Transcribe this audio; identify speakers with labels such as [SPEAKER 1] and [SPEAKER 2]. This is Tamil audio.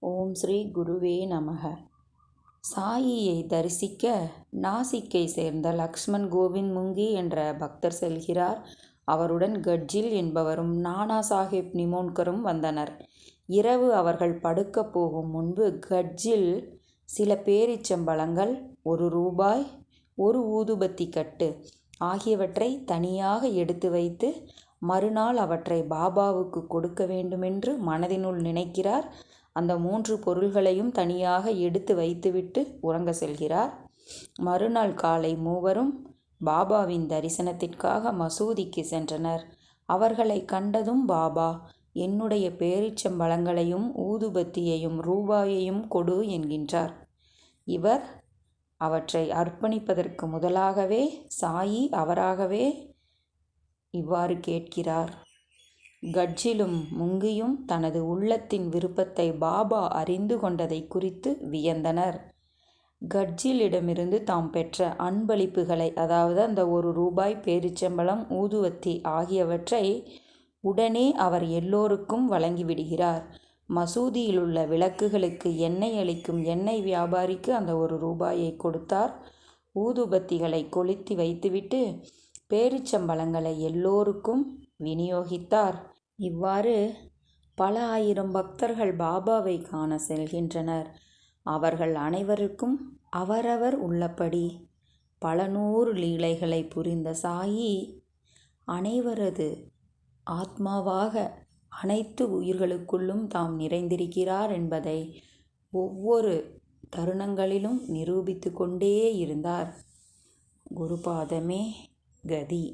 [SPEAKER 1] ஓம் ஸ்ரீ குருவே நமக. சாயியை தரிசிக்க நாசிக்கை சேர்ந்த லக்ஷ்மண் கோவிந்த் முங்கி என்ற பக்தர் செல்கிறார். அவருடன் கட்ஜில் என்பவரும் நானா சாஹிப் நிமோன்கரும் வந்தனர். இரவு அவர்கள் படுக்கப் போகும் முன்பு கட்ஜில் சில பேரீச்சம்பழங்கள், 1 ரூபாய், 1 ஊதுபத்தி கட்டு ஆகியவற்றை தனியாக எடுத்து வைத்து மறுநாள் அவற்றை பாபாவுக்கு கொடுக்க வேண்டுமென்று மனதினுள் நினைக்கிறார். அந்த 3 பொருள்களையும் தனியாக எடுத்து வைத்துவிட்டு உறங்க செல்கிறார். மறுநாள் காலை மூவரும் பாபாவின் தரிசனத்திற்காக மசூதிக்கு சென்றனர். அவர்களை கண்டதும் பாபா, என்னுடைய பேரீச்சம்பழங்களையும் ஊதுபத்தியையும் ரூபாயையும் கொடு என்கின்றார். இவர் அவற்றை அர்ப்பணிப்பதற்கு முதலாகவே சாயி அவராகவே இவ்வாறு கேட்கிறார். கட்ஜிலும் முங்கியும் தனது உள்ளத்தின் விருப்பத்தை பாபா அறிந்து கொண்டதை குறித்து வியந்தனர். கட்ஜிலிடமிருந்து தாம் பெற்ற அன்பளிப்புகளை, அதாவது அந்த 1 ரூபாய், பேரீச்சம்பழம், ஊதுவத்தி ஆகியவற்றை உடனே அவர் எல்லோருக்கும் வழங்கிவிடுகிறார். மசூதியிலுள்ள விளக்குகளுக்கு எண்ணெய் அளிக்கும் எண்ணெய் வியாபாரிக்கு அந்த 1 ரூபாயை கொடுத்தார். ஊதுபத்திகளை கொளுத்தி வைத்துவிட்டு பேரீச்சம்பழங்களை எல்லோருக்கும் விநியோகித்தார். இவ்வாறு பல ஆயிரம் பக்தர்கள் பாபாவை காண செல்கின்றனர். அவர்கள் அனைவருக்கும் அவரவர் உள்ளபடி பல 100 லீலைகளை புரிந்த சாயி அனைவரது ஆத்மாவாக அனைத்து உயிர்களுக்குள்ளும் தாம் நிறைந்திருக்கிறார் என்பதை ஒவ்வொரு தருணங்களிலும் நிரூபித்து கொண்டே இருந்தார். குருபாதமே கதி.